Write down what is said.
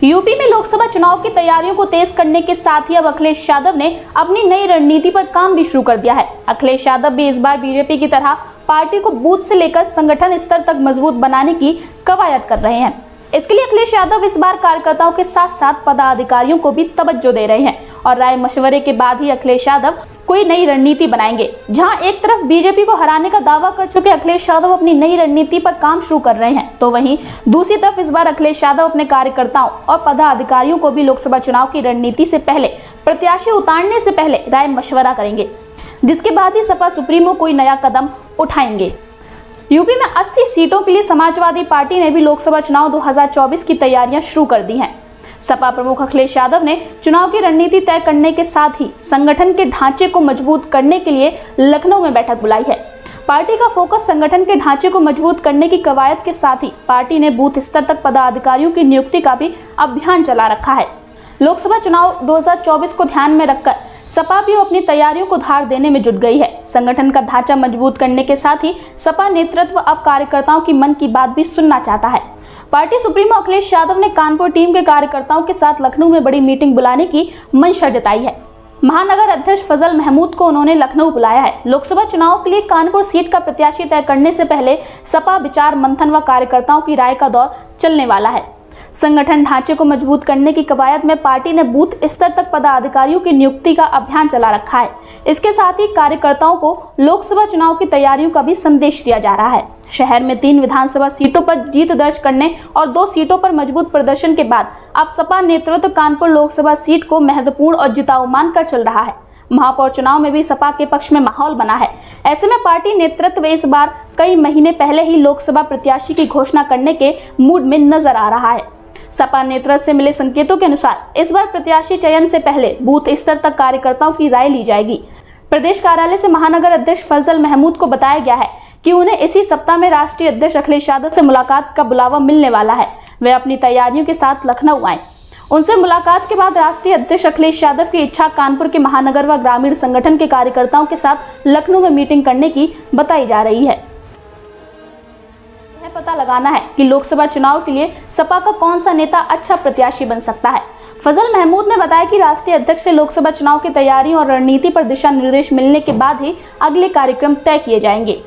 UP में लोकसभा चुनाव की तैयारियों को तेज करने के साथ ही अब अखिलेश यादव ने अपनी नई रणनीति पर काम भी शुरू कर दिया है। अखिलेश यादव भी इस बार बीजेपी की तरह पार्टी को बूथ से लेकर संगठन स्तर तक मजबूत बनाने की कवायद कर रहे हैं। इसके लिए अखिलेश यादव इस बार कार्यकर्ताओं के साथ साथ पदाधिकारियों को भी तवज्जो दे रहे हैं और राय मशवरे के बाद ही अखिलेश यादव कोई नई रणनीति बनाएंगे। जहां एक तरफ बीजेपी को हराने का दावा कर चुके अखिलेश यादव अपनी नई रणनीति पर काम शुरू कर रहे हैं, तो वहीं दूसरी तरफ इस बार अखिलेश यादव अपने कार्यकर्ताओं और पदाधिकारियों को भी लोकसभा चुनाव की रणनीति से पहले, प्रत्याशी उतारने से पहले राय मशवरा करेंगे, जिसके बाद ही सपा सुप्रीमो कोई नया कदम उठाएंगे। यूपी में 80 सीटों के लिए समाजवादी पार्टी ने भी लोकसभा चुनाव 2024 की तैयारियां शुरू कर दी हैं। सपा प्रमुख अखिलेश यादव ने चुनाव की रणनीति तय करने के साथ ही संगठन के ढांचे को मजबूत करने के लिए लखनऊ में बैठक बुलाई है। पार्टी का फोकस संगठन के ढांचे को मजबूत करने की कवायद के साथ ही पार्टी ने बूथ स्तर तक पदाधिकारियों की नियुक्ति का भी अभियान चला रखा है। लोकसभा चुनाव 2024 को ध्यान में रखकर सपा भी अपनी तैयारियों को धार देने में जुट गई है। संगठन का ढांचा मजबूत करने के साथ ही सपा नेतृत्व अब कार्यकर्ताओं की मन की बात भी सुनना चाहता है। पार्टी सुप्रीमो अखिलेश यादव ने कानपुर टीम के कार्यकर्ताओं के साथ लखनऊ में बड़ी मीटिंग बुलाने की मंशा जताई है। महानगर अध्यक्ष फजल महमूद को उन्होंने लखनऊ बुलाया है। लोकसभा चुनाव के लिए कानपुर सीट का प्रत्याशी तय करने से पहले सपा विचार मंथन व कार्यकर्ताओं की राय का दौर चलने वाला है। संगठन ढांचे को मजबूत करने की कवायद में पार्टी ने बूथ स्तर तक पदाधिकारियों की नियुक्ति का अभियान चला रखा है। इसके साथ ही कार्यकर्ताओं को लोकसभा चुनाव की तैयारियों का भी संदेश दिया जा रहा है। शहर में 3 विधानसभा सीटों पर जीत दर्ज करने और 2 सीटों पर मजबूत प्रदर्शन के बाद अब सपा नेतृत्व कानपुर लोकसभा सीट को महत्वपूर्ण और जिताऊ मानकर चल रहा है। महापौर चुनाव में भी सपा के पक्ष में माहौल बना है। ऐसे में पार्टी नेतृत्व इस बार कई महीने पहले ही लोकसभा प्रत्याशी की घोषणा करने के मूड में नजर आ रहा है। सपा नेतृत्व से मिले संकेतों के अनुसार इस बार प्रत्याशी चयन से पहले बूथ स्तर तक कार्यकर्ताओं की राय ली जाएगी। प्रदेश कार्यालय से महानगर अध्यक्ष फजल महमूद को बताया गया है कि उन्हें इसी सप्ताह में राष्ट्रीय अध्यक्ष अखिलेश यादव से मुलाकात का बुलावा मिलने वाला है। वे अपनी तैयारियों के साथ लखनऊ आए। उनसे मुलाकात के बाद राष्ट्रीय अध्यक्ष अखिलेश यादव की इच्छा कानपुर के महानगर व ग्रामीण संगठन के कार्यकर्ताओं के साथ लखनऊ में मीटिंग करने की बताई जा रही है। पता लगाना है कि लोकसभा चुनाव के लिए सपा का कौन सा नेता अच्छा प्रत्याशी बन सकता है। फजल महमूद ने बताया कि राष्ट्रीय अध्यक्ष से लोकसभा चुनाव की तैयारियों और रणनीति पर दिशा निर्देश मिलने के बाद ही अगले कार्यक्रम तय किए जाएंगे।